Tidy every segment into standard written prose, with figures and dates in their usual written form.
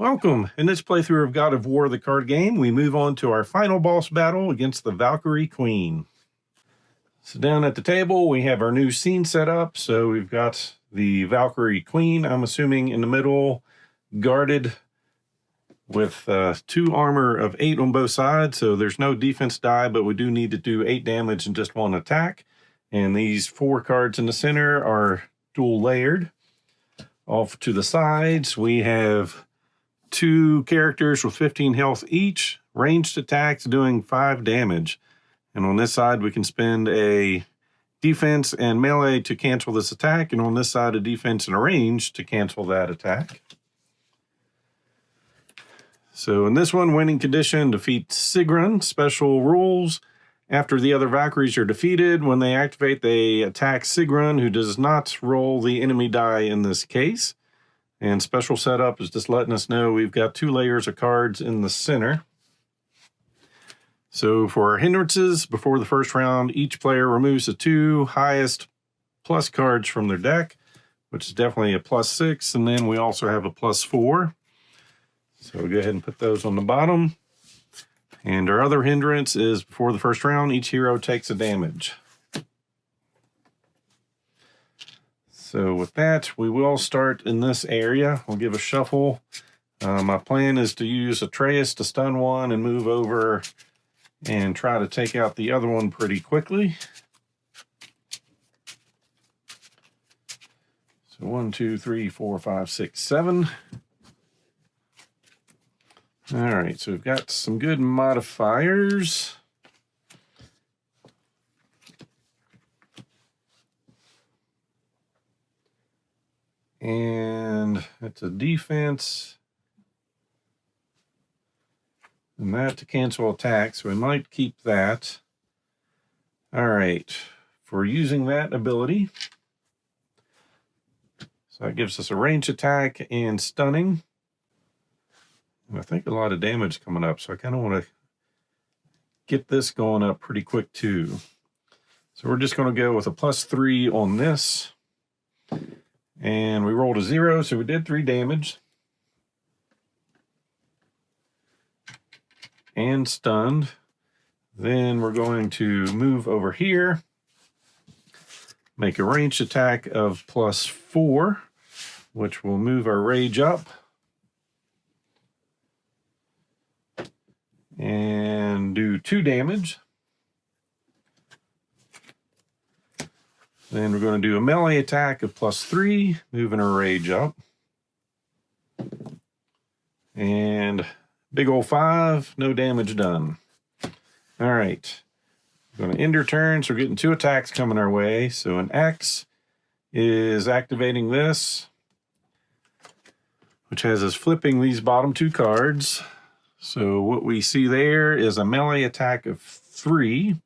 Welcome. In this playthrough of God of War, the card game, we move on to our final boss battle against the Valkyrie Queen. So down at the table, we have our new scene set up. So we've got the Valkyrie Queen, I'm assuming, in the middle, guarded with 2 armor of 8 on both sides. So there's no defense die, but we do need to do 8 damage in just 1 attack. And these 4 cards in the center are dual layered. Off to the sides, we have 2 characters with 15 health each, ranged attacks doing 5 damage. And on this side, we can spend a defense and melee to cancel this attack, and on this side, a defense and a range to cancel that attack. So in this one, winning condition, defeat Sigrun. Special rules: after the other Valkyries are defeated, when they activate, they attack Sigrun, who does not roll the enemy die in this case. And special setup is just letting us know we've got 2 layers of cards in the center. So for our hindrances, before the first round, each player removes the 2 highest plus cards from their deck, which is definitely a +6, and then we also have a +4. So we'll go ahead and put those on the bottom. And our other hindrance is before the first round, each hero takes a damage. So with that, we will start in this area. We'll give a shuffle. My plan is to use Atreus to stun one and move over and try to take out the other one pretty quickly. So 1, 2, 3, 4, 5, 6, 7. All right, so we've got some good modifiers. And it's a defense. And that to cancel attacks, so we might keep that. All right, for using that ability, so that gives us a range attack and stunning. And I think a lot of damage coming up, so I kind of want to get this going up pretty quick too. So we're just going to go with a +3 on this. And we rolled a 0, so we did 3 damage. And stunned. Then we're going to move over here. Make a ranged attack of +4, which will move our rage up. And do 2 damage. Then we're going to do a melee attack of +3, moving our rage up. And big old 5, no damage done. All right. We're going to end our turn, so we're getting 2 attacks coming our way. So an X is activating this, which has us flipping these bottom 2 cards. So what we see there is a melee attack of 3.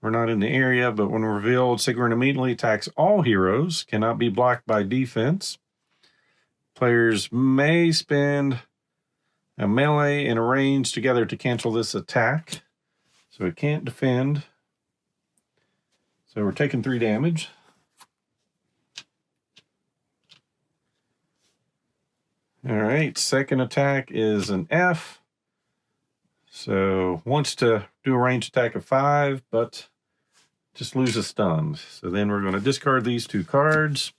We're not in the area, but when revealed, Sigrun immediately attacks all heroes, cannot be blocked by defense. Players may spend a melee and a range together to cancel this attack. So it can't defend. So we're taking 3 damage. All right, second attack is an F. So wants to do a range attack of 5, but just loses stunned. So then we're going to discard these 2 cards.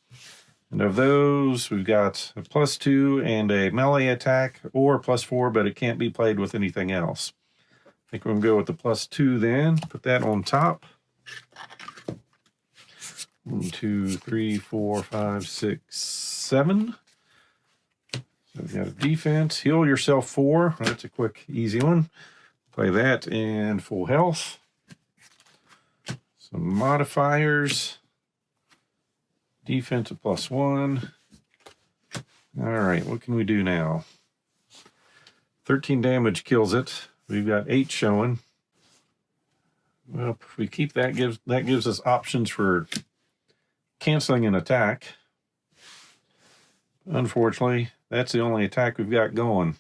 And of those, we've got a +2 and a melee attack, or +4, but it can't be played with anything else. I think we're going to go with the +2 then. Put that on top. 1, 2, 3, 4, 5, 6, 7. So we've got a defense. Heal yourself 4. That's a quick, easy one. Play that in full health. Some modifiers. Defense of +1. All right, what can we do now? 13 damage kills it. We've got 8 showing. Well, if we keep that, gives us options for canceling an attack. Unfortunately, that's the only attack we've got going.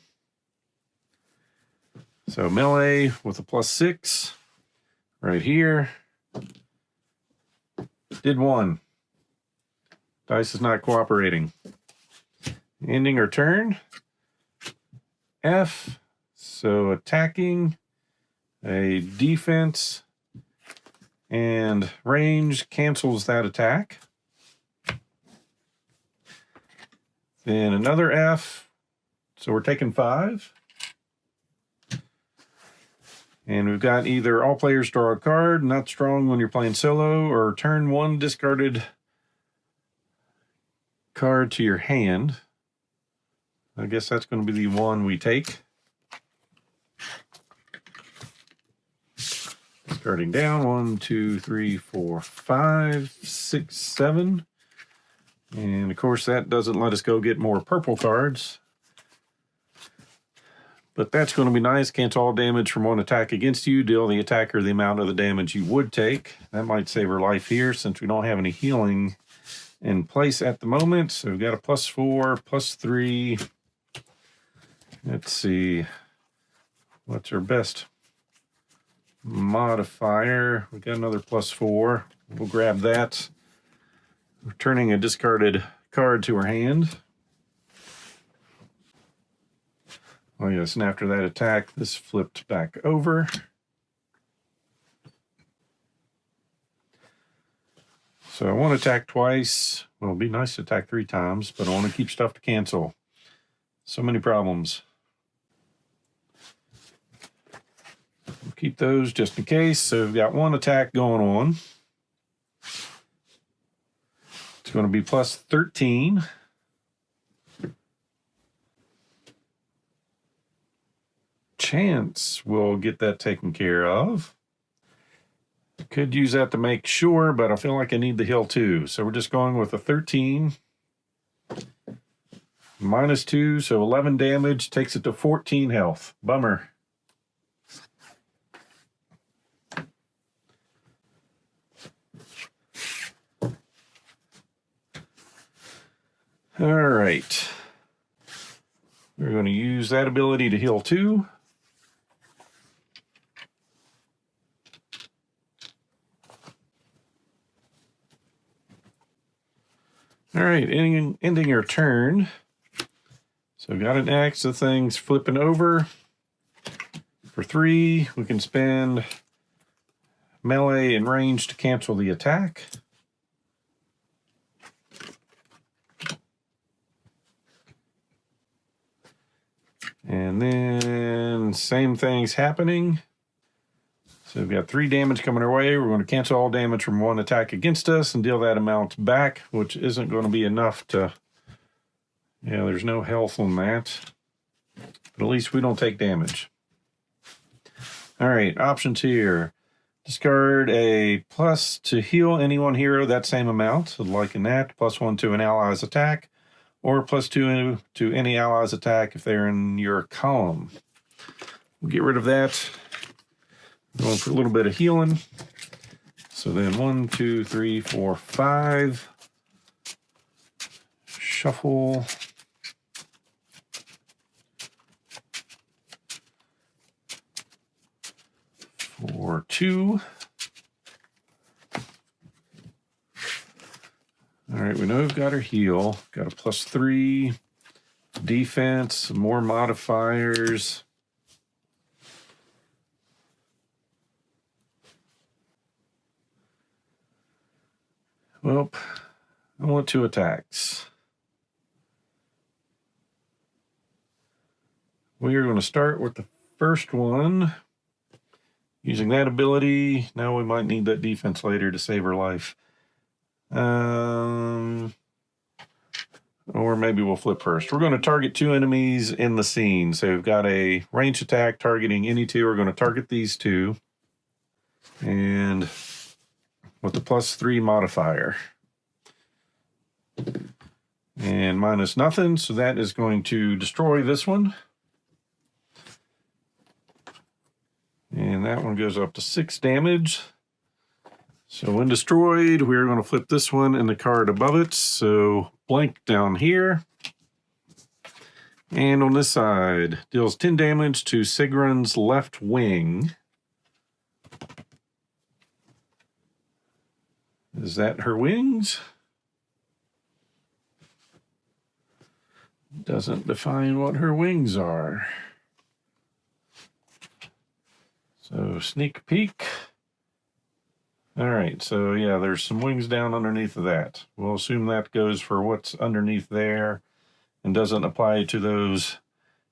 So melee with a +6 right here. Did 1. Dice is not cooperating. Ending our turn. F. So attacking, a defense, and range cancels that attack. Then another F. So we're taking 5. And we've got either all players draw a card, not strong when you're playing solo, or turn 1 discarded card to your hand. I guess that's going to be the one we take. Discarding down 1, 2, 3, 4, 5, 6, 7. And of course that doesn't let us go get more purple cards. But that's going to be nice. Cancel all damage from one attack against you. Deal the attacker the amount of the damage you would take. That might save her life here since we don't have any healing in place at the moment. So we've got a +4, +3. Let's see. What's our best modifier? We've got another +4. We'll grab that. Returning a discarded card to her hand. Oh yes, and after that attack, this flipped back over. So I want to attack twice. Well, it'd be nice to attack 3 times, but I want to keep stuff to cancel. So many problems. We'll keep those just in case. So we've got 1 attack going on. It's going to be +13. Chance will get that taken care of. Could use that to make sure, but I feel like I need the heal too. So we're just going with a 13. -2, so 11 damage, takes it to 14 health. Bummer. All right. We're going to use that ability to heal 2. All right, ending your turn. So we've got an X, the thing's flipping over. For 3, we can spend melee and range to cancel the attack. And then same thing's happening. So we've got 3 damage coming our way. We're going to cancel all damage from 1 attack against us and deal that amount back, which isn't going to be enough to... Yeah, there's no health on that. But at least we don't take damage. All right, options here. Discard a plus to heal any one hero that same amount, so like in that, +1 to an ally's attack, or +2 to any ally's attack if they're in your column. We'll get rid of that. Going for a little bit of healing. So then 1, 2, 3, 4, 5. Shuffle. For 2. All right, we know we've got our heal. Got a +3. Defense, some more modifiers. Well, I want 2 attacks. We are going to start with the first one. Using that ability, now we might need that defense later to save her life. Or maybe we'll flip first. We're going to target 2 enemies in the scene. So we've got a range attack targeting any 2. We're going to target these 2. And with the +3 modifier. And minus nothing, so that is going to destroy this one. And that one goes up to 6 damage. So when destroyed, we're going to flip this one and the card above it. So blank down here. And on this side, deals 10 damage to Sigrun's left wing. Is that her wings? Doesn't define what her wings are. So sneak peek. All right, so yeah, there's some wings down underneath of that. We'll assume that goes for what's underneath there and doesn't apply to those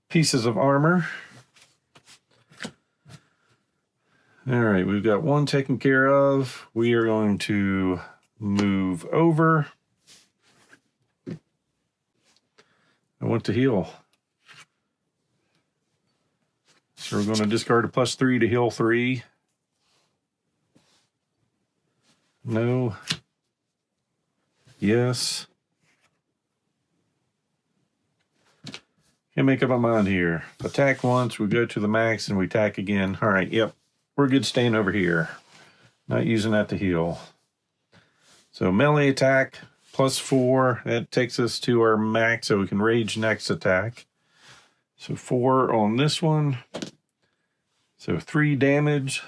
pieces of armor. All right, we've got one taken care of. We are going to move over. I want to heal. So we're going to discard a +3 to heal 3. No. Yes. Can't make up my mind here. Attack once, we go to the max, and we attack again. All right, yep. We're good staying over here. Not using that to heal. So melee attack, +4. That takes us to our max, so we can rage next attack. So 4 on this one. So 3 damage.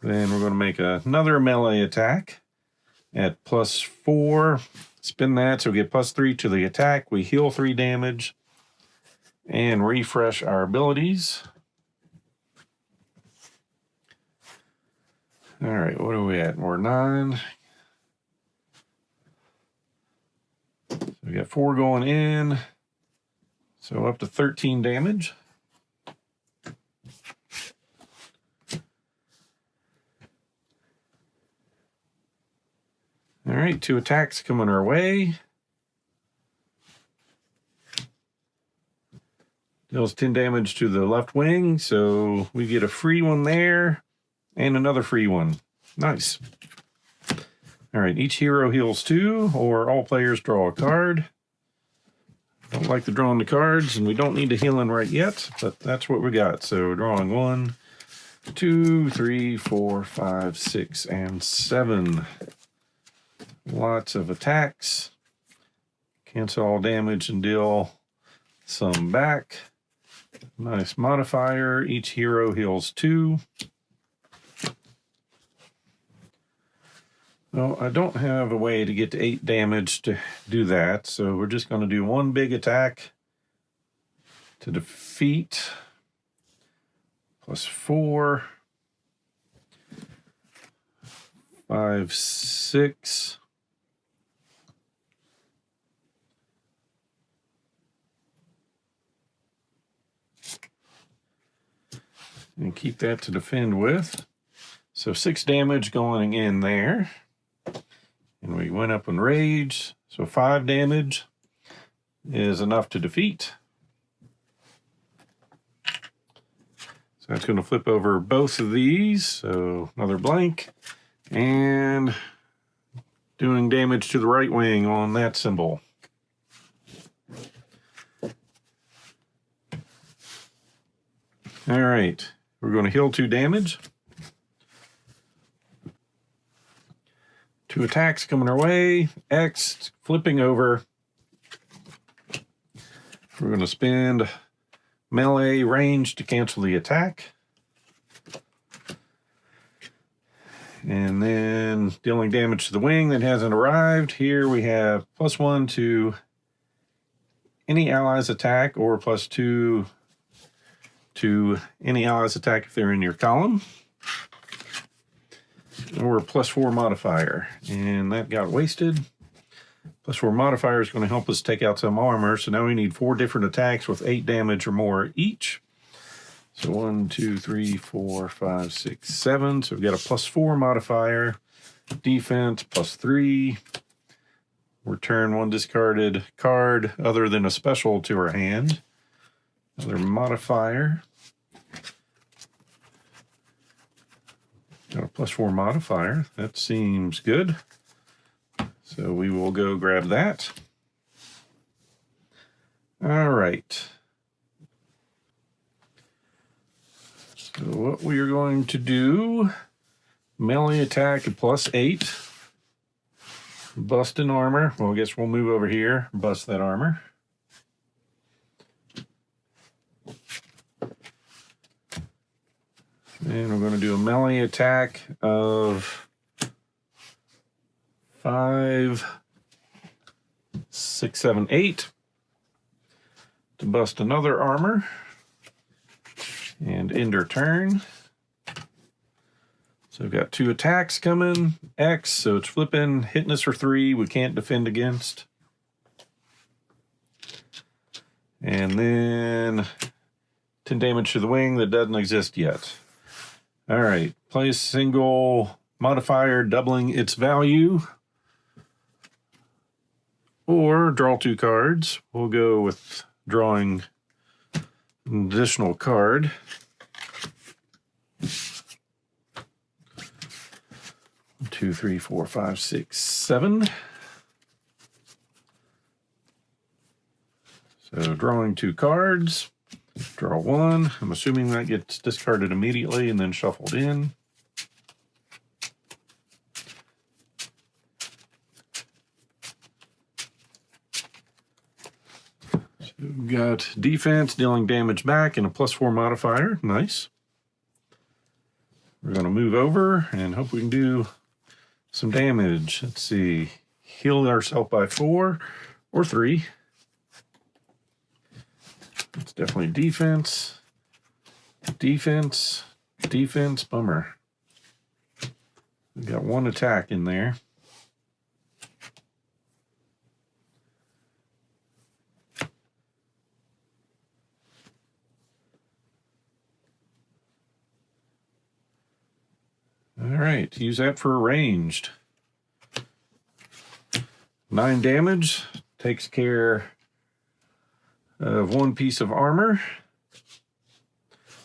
Then we're going to make another melee attack at +4. Spin that, so we get +3 to the attack. We heal 3 damage and refresh our abilities. All right, what are we at? We're 9. So we got 4 going in, so up to 13 damage. All right, 2 attacks coming our way. Deals 10 damage to the left wing, so we get a free one there and another free one. Nice. All right, each hero heals 2, or all players draw a card. Don't like the drawing the cards, and we don't need the healing right yet, but that's what we got. So we're drawing 1, 2, 3, 4, 5, 6, and 7. Lots of attacks. Cancel all damage and deal some back. Nice modifier. Each hero heals 2. Well, I don't have a way to get to 8 damage to do that, so we're just going to do 1 big attack to defeat. +4. 5, 6. And keep that to defend with. So 6 damage going in there. And we went up in rage. So 5 damage is enough to defeat. So that's going to flip over both of these. So another blank. And doing damage to the right wing on that symbol. All right. We're going to heal 2 damage. 2 attacks coming our way. X flipping over. We're going to spend melee range to cancel the attack. And then dealing damage to the wing that hasn't arrived. Here we have +1 to any ally's attack, or +2 to any ally's attack if they're in your column, or a +4 modifier. And that got wasted. +4 modifier is going to help us take out some armor. So now we need 4 different attacks with 8 damage or more each. So 1, 2, 3, 4, 5, 6, 7. So we've got a +4 modifier. Defense +3. Return 1 discarded card other than a special to our hand. Another modifier. Got a +4 modifier. That seems good. So we will go grab that. All right. So what we are going to do, melee attack at +8. Bust in armor. Well, I guess we'll move over here, bust that armor. And we're going to do a melee attack of 5, 6, 7, 8 to to bust another armor and end her turn. So we've got 2 attacks coming. X, so it's flipping, hitting us for 3. We can't defend against. And then 10 damage to the wing that doesn't exist yet. All right, play a single modifier doubling its value. Or draw 2 cards. We'll go with drawing an additional card. Two, three, four, five, six, 7. So drawing 2 cards. Draw 1. I'm assuming that gets discarded immediately and then shuffled in. So we've got defense, dealing damage back, and a +4 modifier. Nice. We're going to move over and hope we can do some damage. Let's see. Heal ourselves by 4 or 3. It's definitely defense, defense, defense. Bummer. We've got 1 attack in there. All right, use that for ranged. 9 damage, takes care of 1 piece of armor.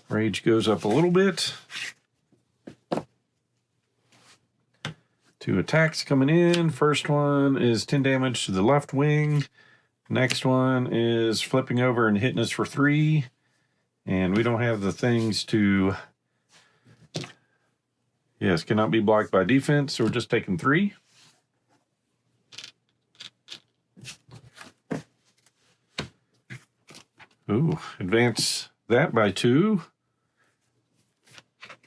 Rage goes up a little bit. 2 attacks coming in. First one is 10 damage to the left wing. Next one is flipping over and hitting us for 3. And we don't have the things to... Yes, cannot be blocked by defense, so we're just taking 3. Ooh, advance that by 2.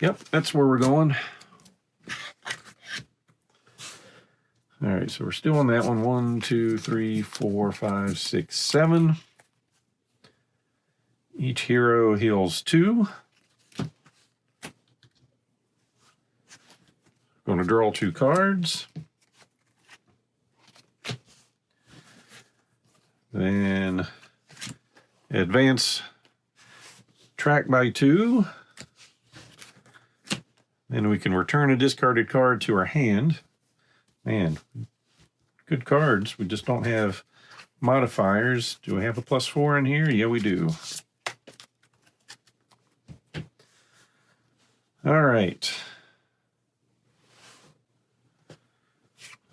Yep, that's where we're going. All right, so we're still on that one. 1, 2, 3, 4, 5, 6, 7. Each hero heals 2. Going to draw 2 cards. Then advance track by 2. Then we can return a discarded card to our hand. Man, good cards. We just don't have modifiers. Do we have a +4 in here? Yeah, we do. All right.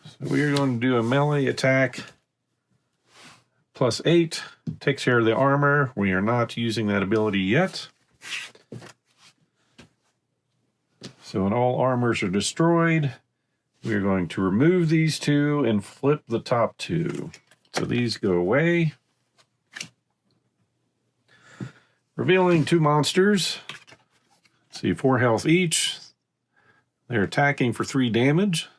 So we are going to do a melee attack. +8 takes care of the armor. We are not using that ability yet. So when all armors are destroyed, we are going to remove these 2 and flip the top 2. So these go away. Revealing 2 monsters. Let's see, 4 health each. They're attacking for 3 damage.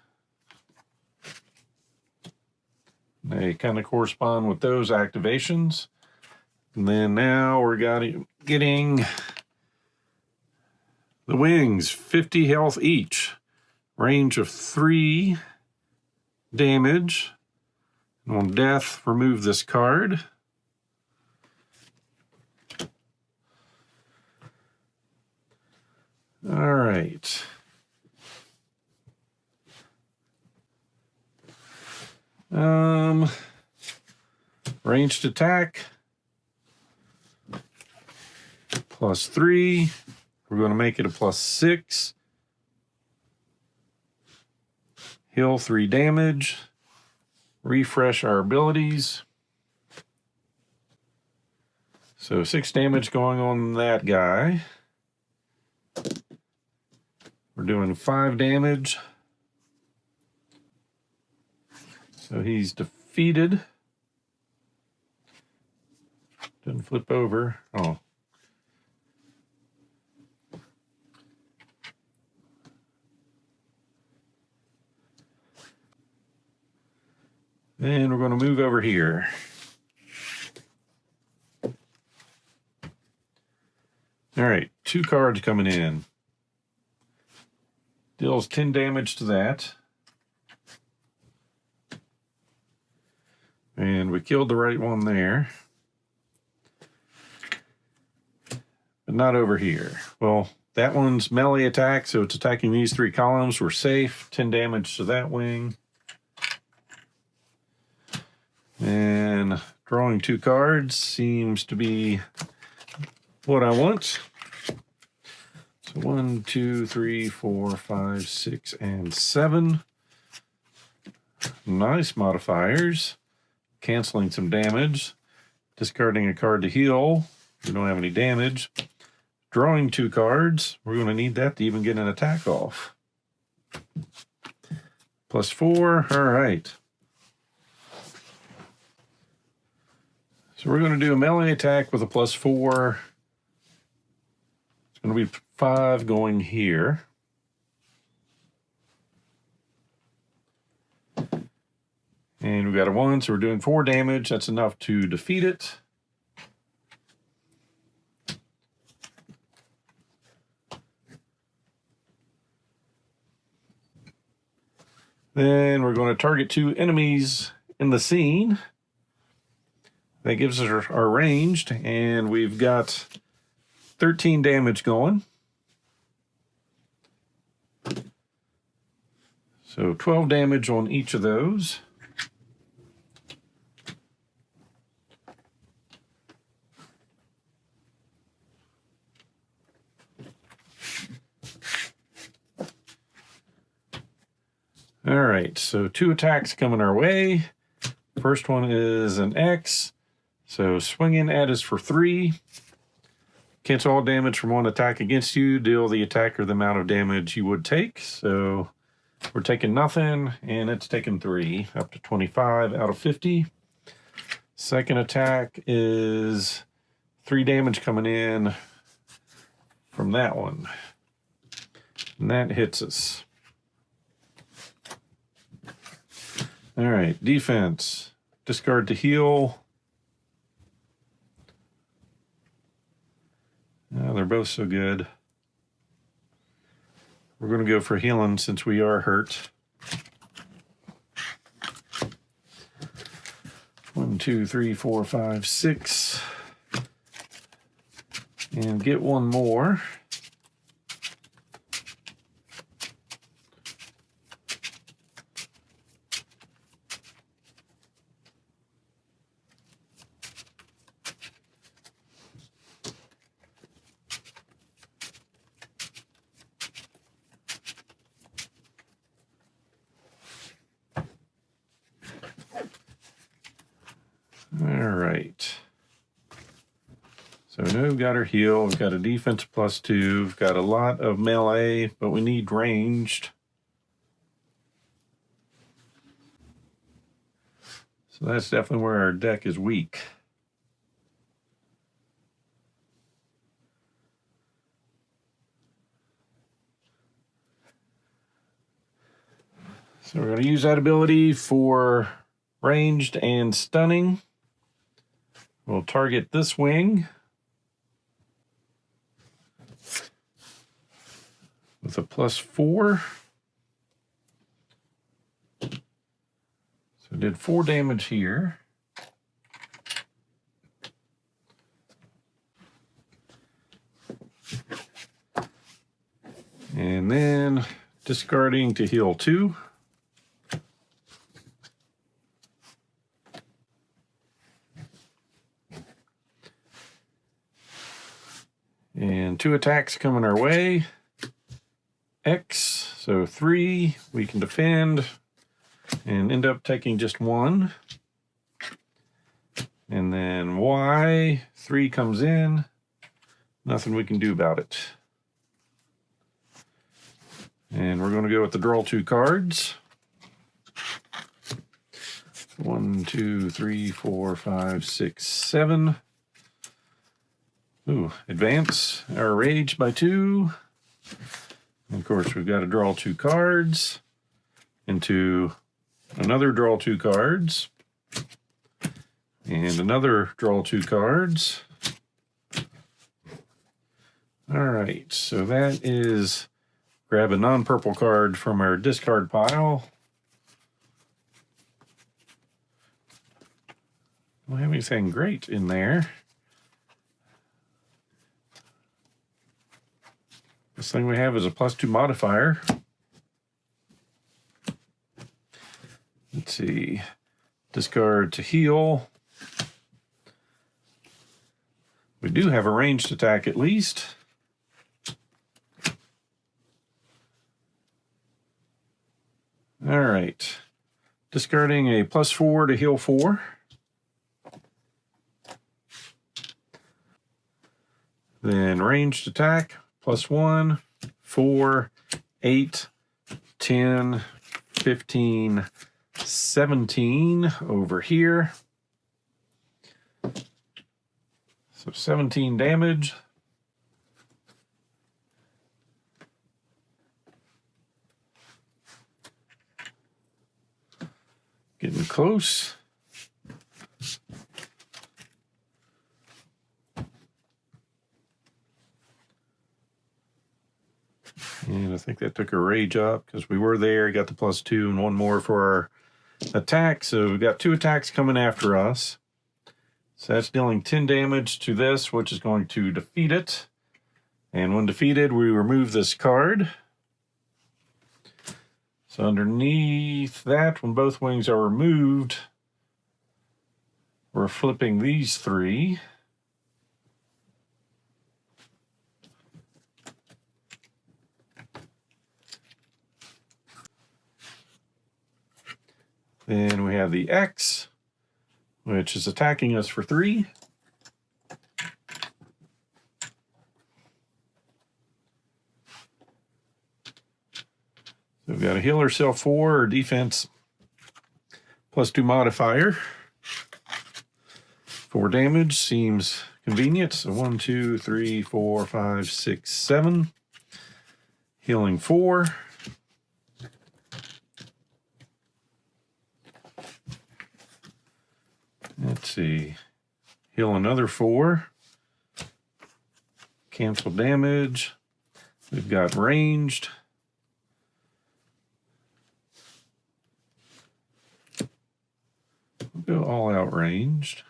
They kind of correspond with those activations. And then now we're getting the wings, 50 health each. Range of 3 damage. And on death, remove this card. All right. Ranged attack. +3. We're going to make it a +6. Heal 3 damage. Refresh our abilities. So 6 damage going on that guy. We're doing 5 damage. So he's defeated. Didn't flip over. Oh. Then we're going to move over here. All right, 2 cards coming in. Deals 10 damage to that. And we killed the right one there. But not over here. Well, that one's melee attack, so it's attacking these 3 columns. We're safe. 10 damage to that wing. And drawing 2 cards seems to be what I want. So 1, 2, 3, 4, 5, 6, and 7. Nice modifiers. Canceling some damage. Discarding a card to heal. We don't have any damage. Drawing 2 cards. We're going to need that to even get an attack off. +4. All right. So we're going to do a melee attack with a +4. It's going to be 5 going here. And we got a 1, so we're doing 4 damage. That's enough to defeat it. Then we're going to target 2 enemies in the scene. That gives us our ranged, and we've got 13 damage going. So 12 damage on each of those. All right, so 2 attacks coming our way. First one is an X. So swinging at us for 3. Cancel all damage from 1 attack against you. Deal the attacker the amount of damage you would take. So we're taking nothing, and it's taking 3, up to 25 out of 50. Second attack is 3 damage coming in from that one. And that hits us. All right, defense. Discard to heal. Oh, they're both so good. We're going to go for healing since we are hurt. 1, 2, 3, 4, 5, 6. And get 1 more. All right. So now we've got our heal. We've got a defense +2. We've got a lot of melee, but we need ranged. So that's definitely where our deck is weak. So we're going to use that ability for ranged and stunning. We'll target this wing with a +4. So I did 4 damage here. And then discarding to heal 2. And 2 attacks coming our way. X, so 3, we can defend and end up taking just 1. And then Y, 3 comes in. Nothing we can do about it. And we're going to go with the draw 2 cards. 1, 2, 3, 4, 5, 6, 7. Ooh, advance our rage by 2. And of course, we've got to draw 2 cards into another draw 2 cards and another draw 2 cards. All right, so that is grab a non-purple card from our discard pile. Don't have anything great in there. This thing we have is a +2 modifier. Let's see. Discard to heal. We do have a ranged attack at least. All right. Discarding a +4 to heal 4. Then ranged attack, +1, 4, 8, 10, 15, 17 over here. So 17 damage. Getting close. And I think that took a rage up because we were there. Got the +2 and one more for our attack. So we've got 2 attacks coming after us. So that's dealing 10 damage to this, which is going to defeat it. And when defeated, we remove this card. So underneath that, when both wings are removed, we're flipping these 3. Then we have the X, which is attacking us for 3. So we've got a heal ourself 4 or defense +2 modifier. 4 damage seems convenient. So 1, 2, 3, 4, 5, 6, 7. Healing 4. Let's see. Heal another 4. Cancel damage. We've got ranged. We'll go all out ranged.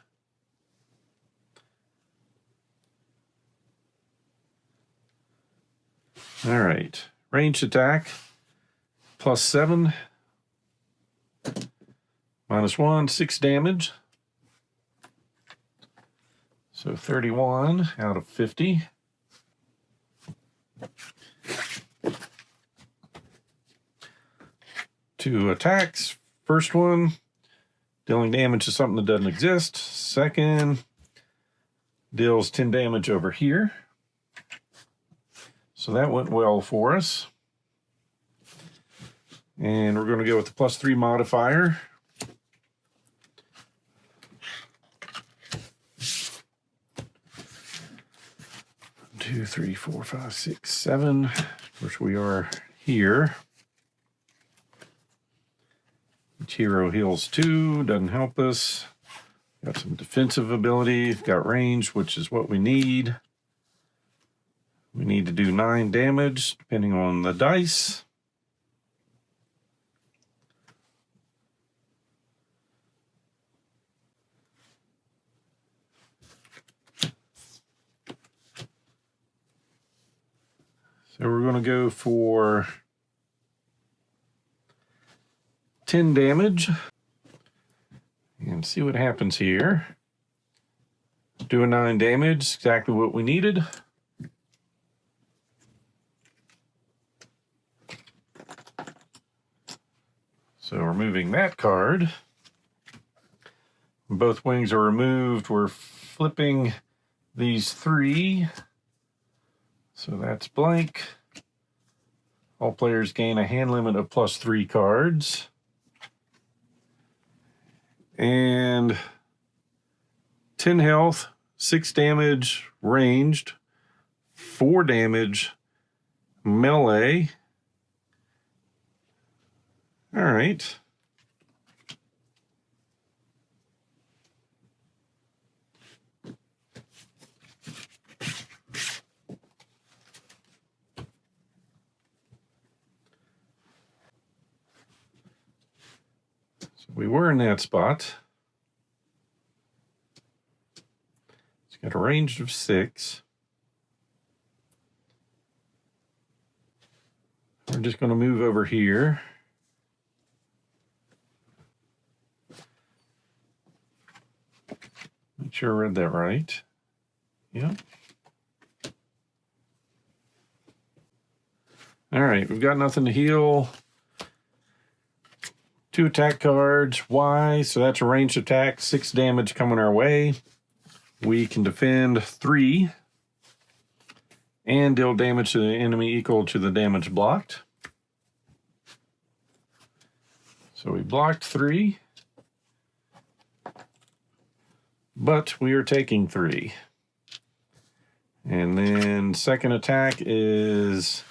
All right. Ranged attack. +7. -1, 6 damage. So 31 out of 50. Two attacks. First one, dealing damage to something that doesn't exist. Second, deals 10 damage over here. So that went well for us. And we're going to go with the +3 modifier. 2, 3, 4, 5, 6, 7. Of course, we are here. Each hero heals 2, doesn't help us. Got some defensive ability, got range, which is what we need. We need to do 9 damage, depending on the dice. So we're going to go for 10 damage and see what happens here. Doing 9 damage, exactly what we needed. So removing that card. When both wings are removed, we're flipping these 3. So that's blank. All players gain a hand limit of +3 cards. And 10 health, 6 damage, ranged, 4 damage, melee. All right. we were in that spot. It's got a range of 6. We're just going to move over here. Make sure I read that right. Yep. All right, we've got nothing to heal. 2 attack cards. Y, so that's a ranged attack. 6 damage coming our way. We can defend 3 and deal damage to the enemy equal to the damage blocked. So we blocked 3, but we are taking 3. And then second attack is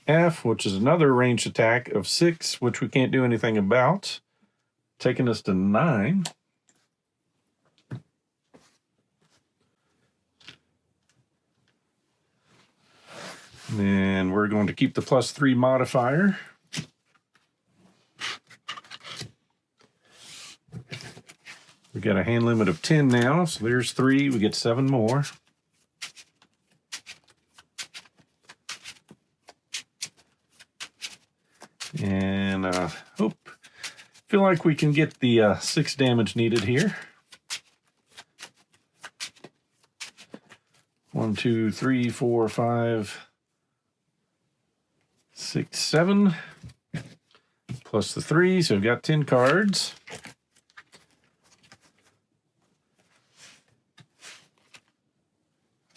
F, which is another ranged attack of 6, which we can't do anything about, taking us to 9. And we're going to keep the +3 modifier. We got a hand limit of 10 now, so there's 3. We get 7 more. And feel like we can get the 6 damage needed here. 1, 2, 3, 4, 5, 6, 7, plus the 3, so we've got 10 cards.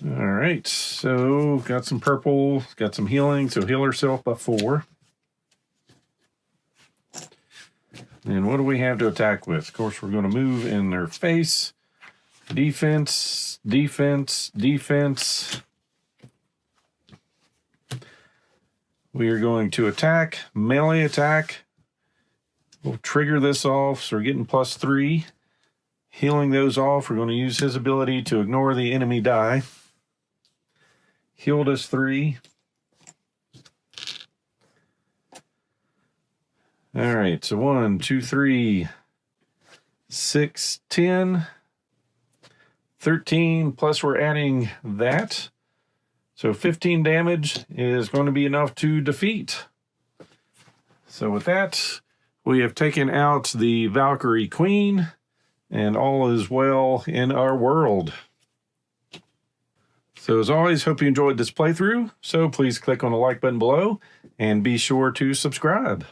All right, so got some purple, got some healing, so heal herself by 4. And what do we have to attack with? Of course, we're going to move in their face. Defense, defense, defense. We are going to attack, melee attack. We'll trigger this off, so we're getting +3. Healing those off, we're going to use his ability to ignore the enemy die. Healed us 3. All right, so 1, 2, 3, 6, 10, 13, plus we're adding that. So 15 damage is going to be enough to defeat. So with that, we have taken out the Valkyrie Queen, and all is well in our world. So as always, hope you enjoyed this playthrough. So please click on the like button below and be sure to subscribe.